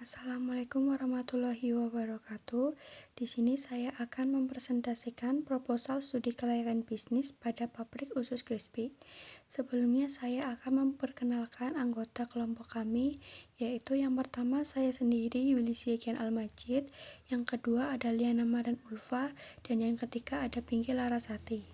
Assalamualaikum warahmatullahi wabarakatuh. Di sini saya akan mempresentasikan proposal studi kelayakan bisnis pada pabrik usus crispy. Sebelumnya saya akan memperkenalkan anggota kelompok kami, yaitu yang pertama saya sendiri Yuli Syegian Al-Majid, yang kedua ada Liana Maran Ulfa, dan yang ketiga ada Pinky Larasati.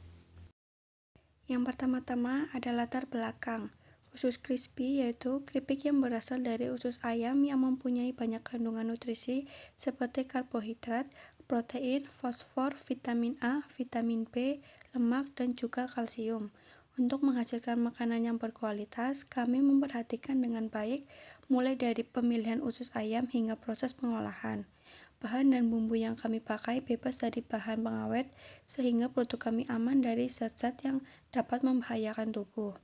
Yang pertama-tama ada latar belakang. Usus crispy yaitu keripik yang berasal dari usus ayam yang mempunyai banyak kandungan nutrisi seperti karbohidrat, protein, fosfor, vitamin A, vitamin B, lemak, dan juga kalsium. Untuk menghasilkan makanan yang berkualitas, kami memperhatikan dengan baik mulai dari pemilihan usus ayam hingga proses pengolahan. Bahan dan bumbu yang kami pakai bebas dari bahan pengawet sehingga produk kami aman dari zat-zat yang dapat membahayakan tubuh.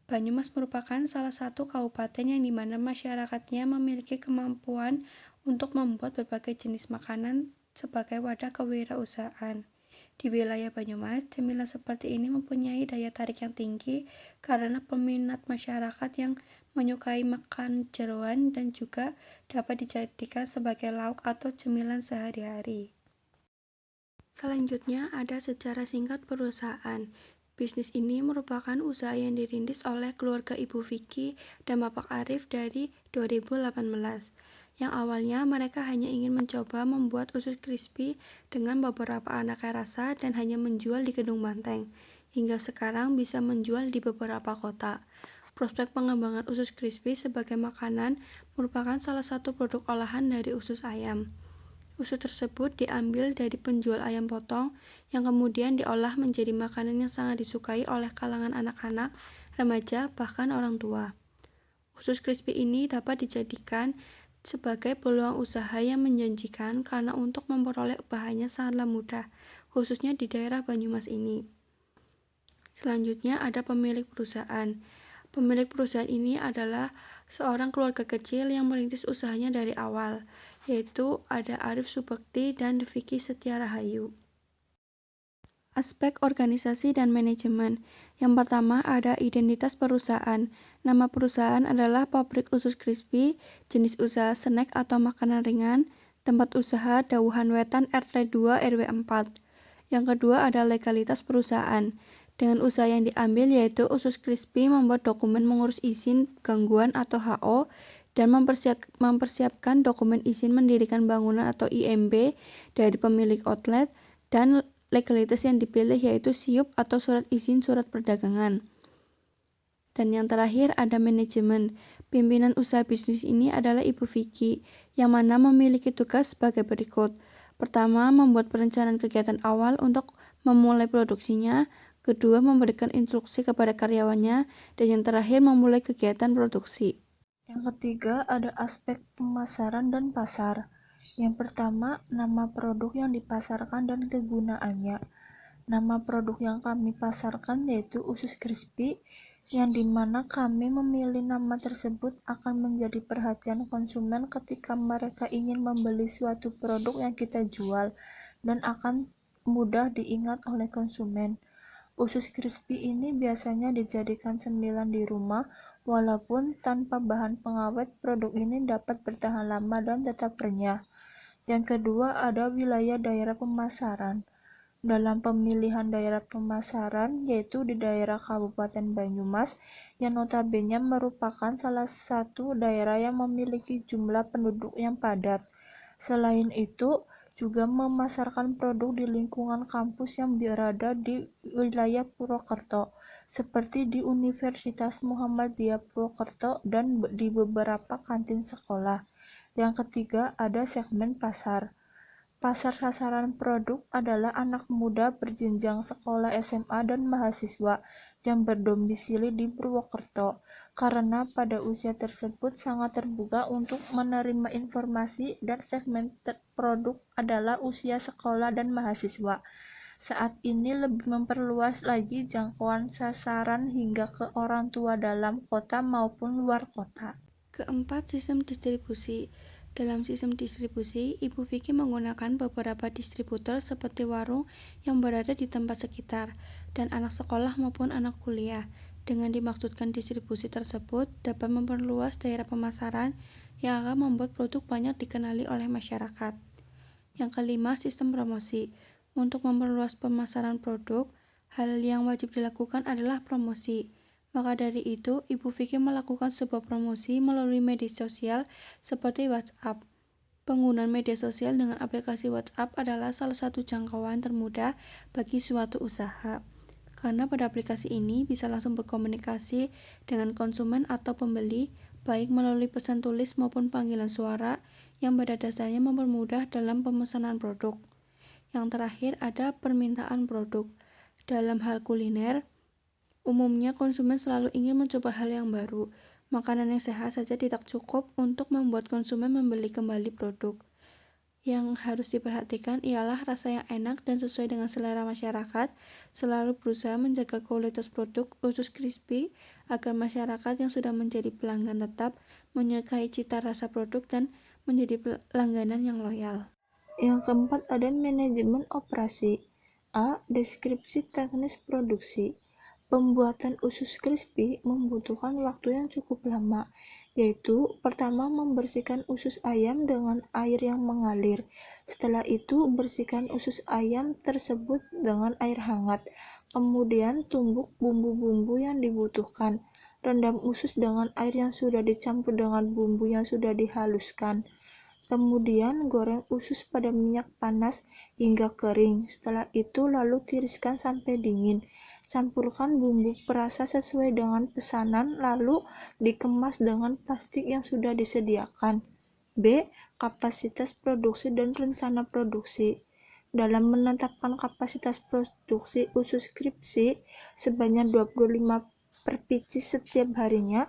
Banyumas merupakan salah satu kabupaten yang dimana masyarakatnya memiliki kemampuan untuk membuat berbagai jenis makanan sebagai wadah kewirausahaan. Di wilayah Banyumas, cemilan seperti ini mempunyai daya tarik yang tinggi karena peminat masyarakat yang menyukai makan jeroan dan juga dapat dijadikan sebagai lauk atau cemilan sehari-hari. Selanjutnya ada sejarah singkat perusahaan. Bisnis ini merupakan usaha yang dirintis oleh keluarga Ibu Vicky dan Bapak Arif dari 2018. Yang awalnya mereka hanya ingin mencoba membuat usus crispy dengan beberapa aneka rasa dan hanya menjual di Gedung Banteng. Hingga sekarang bisa menjual di beberapa kota. Prospek pengembangan usus crispy sebagai makanan merupakan salah satu produk olahan dari usus ayam. Usus tersebut diambil dari penjual ayam potong yang kemudian diolah menjadi makanan yang sangat disukai oleh kalangan anak-anak, remaja, bahkan orang tua. Usus crispy ini dapat dijadikan sebagai peluang usaha yang menjanjikan karena untuk memperoleh bahannya sangatlah mudah, khususnya di daerah Banyumas ini. Selanjutnya ada pemilik perusahaan. Pemilik perusahaan ini adalah seorang keluarga kecil yang merintis usahanya dari awal, yaitu ada Arif Subekti dan Vicky Setia Rahayu. Aspek organisasi dan manajemen. Yang pertama ada identitas perusahaan. Nama perusahaan adalah Pabrik Usus Crispy, jenis usaha snack atau makanan ringan, tempat usaha Dauhan Wetan RT 2 RW 4. Yang kedua ada legalitas perusahaan. Dengan usaha yang diambil yaitu Usus Crispy membuat dokumen mengurus izin gangguan atau HO dan mempersiapkan dokumen izin mendirikan bangunan atau IMB dari pemilik outlet, dan legalitas yang dipilih yaitu SIUP atau surat izin surat perdagangan. Dan yang terakhir ada manajemen. Pimpinan usaha bisnis ini adalah Ibu Vicky, yang mana memiliki tugas sebagai berikut. Pertama, membuat perencanaan kegiatan awal untuk memulai produksinya. Kedua, memberikan instruksi kepada karyawannya. Dan yang terakhir, memulai kegiatan produksi. Yang ketiga, ada aspek pemasaran dan pasar. Yang pertama, nama produk yang dipasarkan dan kegunaannya. Nama produk yang kami pasarkan yaitu Usus Crispy, yang dimana kami memilih nama tersebut akan menjadi perhatian konsumen ketika mereka ingin membeli suatu produk yang kita jual dan akan mudah diingat oleh konsumen. Usus crispy ini biasanya dijadikan cemilan di rumah, walaupun tanpa bahan pengawet, produk ini dapat bertahan lama dan tetap renyah. Yang kedua ada wilayah daerah pemasaran. Dalam pemilihan daerah pemasaran, yaitu di daerah Kabupaten Banyumas, yang notabene merupakan salah satu daerah yang memiliki jumlah penduduk yang padat. Selain itu, juga memasarkan produk di lingkungan kampus yang berada di wilayah Purwokerto, seperti di Universitas Muhammadiyah Purwokerto dan di beberapa kantin sekolah. Yang ketiga, ada segmen pasar. Pasar sasaran produk adalah anak muda berjenjang sekolah SMA dan mahasiswa yang berdomisili di Purwokerto, karena pada usia tersebut sangat terbuka untuk menerima informasi, dan segmen produk adalah usia sekolah dan mahasiswa. Saat ini lebih memperluas lagi jangkauan sasaran hingga ke orang tua dalam kota maupun luar kota. Keempat, sistem distribusi. Dalam sistem distribusi, Ibu Vicky menggunakan beberapa distributor seperti warung yang berada di tempat sekitar, dan anak sekolah maupun anak kuliah. Dengan dimaksudkan distribusi tersebut dapat memperluas daerah pemasaran yang akan membuat produk banyak dikenali oleh masyarakat. Yang kelima, sistem promosi. Untuk memperluas pemasaran produk, hal yang wajib dilakukan adalah promosi. Maka dari itu, Ibu Vicky melakukan sebuah promosi melalui media sosial seperti WhatsApp. Penggunaan media sosial dengan aplikasi WhatsApp adalah salah satu jangkauan termudah bagi suatu usaha. Karena pada aplikasi ini bisa langsung berkomunikasi dengan konsumen atau pembeli, baik melalui pesan tulis maupun panggilan suara, yang pada dasarnya mempermudah dalam pemesanan produk. Yang terakhir ada permintaan produk. Dalam hal kuliner, umumnya konsumen selalu ingin mencoba hal yang baru. Makanan yang sehat saja tidak cukup untuk membuat konsumen membeli kembali produk. Yang harus diperhatikan ialah rasa yang enak dan sesuai dengan selera masyarakat, selalu berusaha menjaga kualitas produk usus crispy agar masyarakat yang sudah menjadi pelanggan tetap menyukai cita rasa produk dan menjadi langganan yang loyal. Yang keempat ada manajemen operasi. A. Deskripsi teknis produksi. Pembuatan usus crispy membutuhkan waktu yang cukup lama, yaitu pertama membersihkan usus ayam dengan air yang mengalir. Setelah itu, bersihkan usus ayam tersebut dengan air hangat. Kemudian, tumbuk bumbu-bumbu yang dibutuhkan. Rendam usus dengan air yang sudah dicampur dengan bumbu yang sudah dihaluskan. Kemudian goreng usus pada minyak panas hingga kering. Setelah itu lalu tiriskan sampai dingin. Campurkan bumbu perasa sesuai dengan pesanan lalu dikemas dengan plastik yang sudah disediakan. B. Kapasitas produksi dan rencana produksi. Dalam menetapkan kapasitas produksi usus crispy sebanyak 25 per pieces setiap harinya,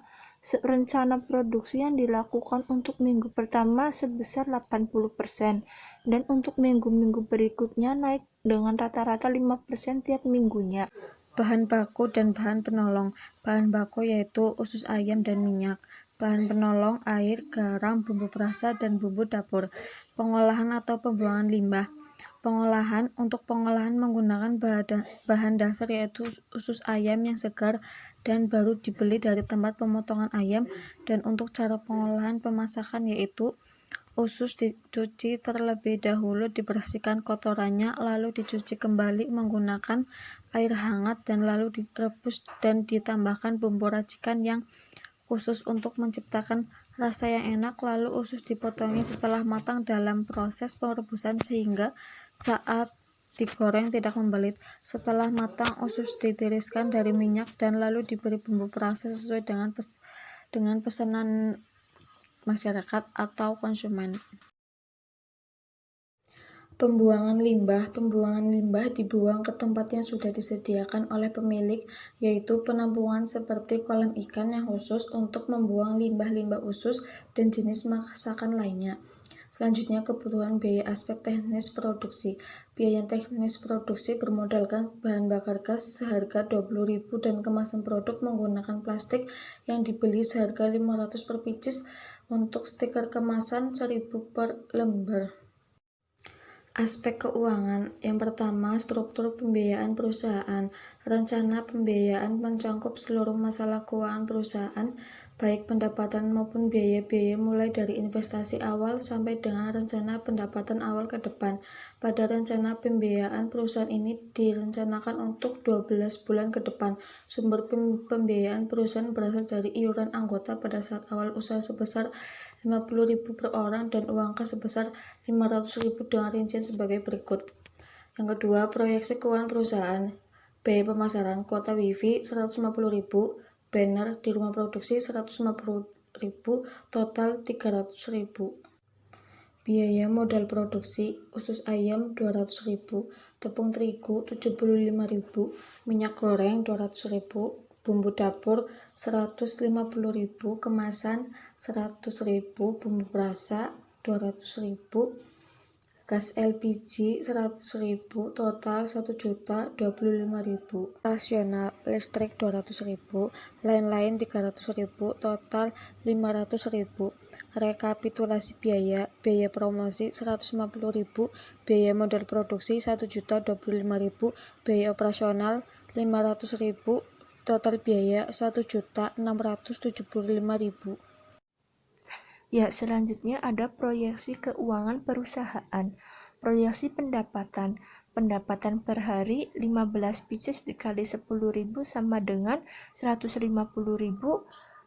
rencana produksi yang dilakukan untuk minggu pertama sebesar 80% dan untuk minggu-minggu berikutnya naik dengan rata-rata 5% tiap minggunya. Bahan baku dan bahan penolong. Bahan baku yaitu usus ayam dan minyak. Bahan penolong air, garam, bumbu perasa, dan bumbu dapur. Pengolahan atau pembuangan limbah. Pengolahan. Untuk pengolahan menggunakan bahan dasar yaitu usus ayam yang segar dan baru dibeli dari tempat pemotongan ayam, dan untuk cara pengolahan pemasakan yaitu usus dicuci terlebih dahulu, dibersihkan kotorannya, lalu dicuci kembali menggunakan air hangat dan lalu direbus dan ditambahkan bumbu racikan yang khusus untuk menciptakan rasa yang enak. Lalu usus dipotongi setelah matang dalam proses perebusan sehingga saat digoreng tidak membelit. Setelah matang, usus ditiriskan dari minyak dan lalu diberi bumbu perasa sesuai dengan pesanan masyarakat atau konsumen. Pembuangan limbah. Pembuangan limbah dibuang ke tempat yang sudah disediakan oleh pemilik, yaitu penampungan seperti kolam ikan yang khusus untuk membuang limbah-limbah usus dan jenis masakan lainnya. Selanjutnya, kebutuhan biaya aspek teknis produksi. Biaya teknis produksi bermodalkan bahan bakar gas seharga 20.000 dan kemasan produk menggunakan plastik yang dibeli seharga 500 per pieces untuk stiker kemasan 1.000 per lembar. Aspek keuangan. Yang pertama, struktur pembiayaan perusahaan. Rencana pembiayaan mencakup seluruh masalah keuangan perusahaan, baik pendapatan maupun biaya-biaya mulai dari investasi awal sampai dengan rencana pendapatan awal ke depan. Pada rencana pembiayaan perusahaan ini direncanakan untuk 12 bulan ke depan. Sumber pembiayaan perusahaan berasal dari iuran anggota pada saat awal usaha sebesar 50.000 per orang dan uang kas sebesar 500.000 dengan rincian sebagai berikut. Yang kedua, proyeksi keuangan perusahaan. Biaya pemasaran, kuota wifi 150.000, banner di rumah produksi 150.000, total 300.000. Biaya modal produksi, usus ayam 200.000, tepung terigu 75.000, minyak goreng 200.000, bumbu dapur 150.000, kemasan 100.000, bumbu perasa 200.000, gas LPG 100.000, total 1.025.000. Operasional, listrik 200.000, lain-lain 300.000, total 500.000. Rekapitulasi biaya promosi 150.000, biaya modal produksi 1.025.000, biaya operasional 500.000, total biaya Rp1.675.000. Ya, selanjutnya ada proyeksi keuangan perusahaan. Proyeksi pendapatan. Pendapatan per hari 15 pieces dikali 10.000 sama dengan 150.000.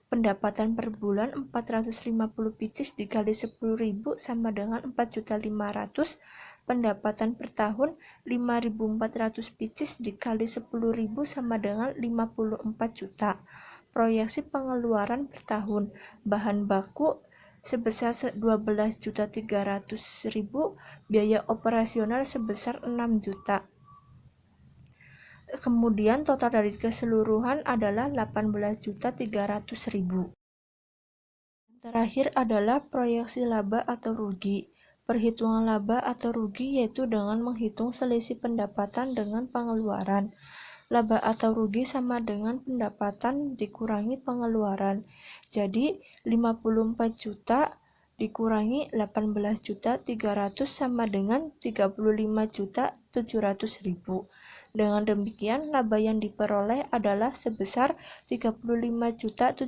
Pendapatan per bulan 450 pieces dikali 10.000 sama dengan 4.500.000. Pendapatan per tahun 5.400 pieces dikali 10.000 sama dengan 54 juta. Proyeksi pengeluaran per tahun. Bahan baku sebesar 12.300.000, biaya operasional sebesar 6 juta. Kemudian total dari keseluruhan adalah 18.300.000. Terakhir adalah proyeksi laba atau rugi. Perhitungan laba atau rugi yaitu dengan menghitung selisih pendapatan dengan pengeluaran. Laba atau rugi sama dengan pendapatan dikurangi pengeluaran. Jadi 54 juta dikurangi 18.300.000 sama dengan 35.700.000. Dengan demikian laba yang diperoleh adalah sebesar 35.700.000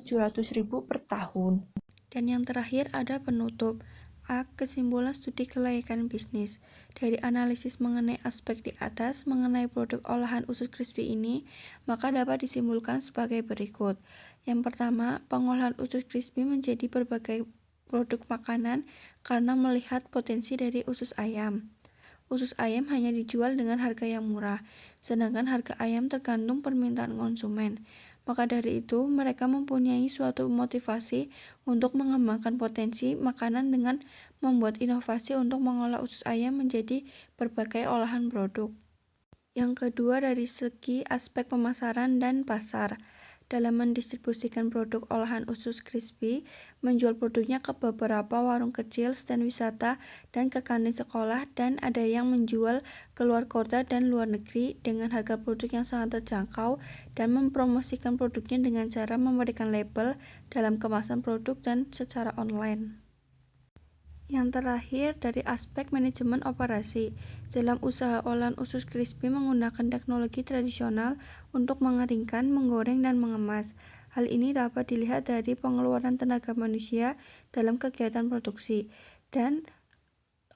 per tahun. Dan yang terakhir ada penutup. A. Kesimpulan studi kelayakan bisnis. Dari analisis mengenai aspek di atas mengenai produk olahan usus crispy ini, maka dapat disimpulkan sebagai berikut. Yang pertama, pengolahan usus crispy menjadi berbagai produk makanan karena melihat potensi dari usus ayam. Usus ayam hanya dijual dengan harga yang murah, sedangkan harga ayam tergantung permintaan konsumen. Maka dari itu, mereka mempunyai suatu motivasi untuk mengembangkan potensi makanan dengan membuat inovasi untuk mengolah usus ayam menjadi berbagai olahan produk. Yang kedua, dari segi aspek pemasaran dan pasar. Dalam mendistribusikan produk olahan usus crispy, menjual produknya ke beberapa warung kecil, stand wisata, dan ke kantin sekolah, dan ada yang menjual ke luar kota dan luar negeri dengan harga produk yang sangat terjangkau, dan mempromosikan produknya dengan cara memberikan label dalam kemasan produk dan secara online. Yang terakhir, dari aspek manajemen operasi. Dalam usaha olahan usus crispy menggunakan teknologi tradisional untuk mengeringkan, menggoreng, dan mengemas. Hal ini dapat dilihat dari pengeluaran tenaga manusia dalam kegiatan produksi. Dan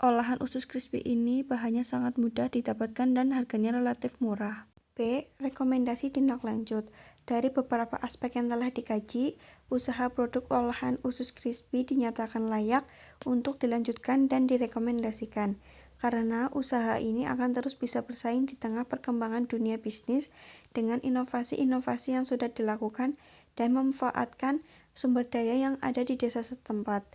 olahan usus crispy ini bahannya sangat mudah didapatkan dan harganya relatif murah. B. Rekomendasi tindak lanjut. Dari beberapa aspek yang telah dikaji, usaha produk olahan usus crispy dinyatakan layak untuk dilanjutkan dan direkomendasikan, karena usaha ini akan terus bisa bersaing di tengah perkembangan dunia bisnis dengan inovasi-inovasi yang sudah dilakukan dan memanfaatkan sumber daya yang ada di desa setempat.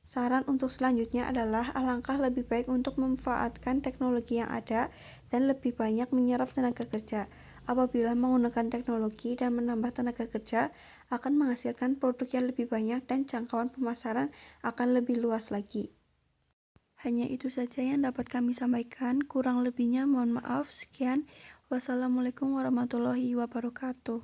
Saran untuk selanjutnya adalah alangkah lebih baik untuk memanfaatkan teknologi yang ada dan lebih banyak menyerap tenaga kerja. Apabila menggunakan teknologi dan menambah tenaga kerja, akan menghasilkan produk yang lebih banyak dan jangkauan pemasaran akan lebih luas lagi. Hanya itu saja yang dapat kami sampaikan, kurang lebihnya mohon maaf. Sekian, wassalamualaikum warahmatullahi wabarakatuh.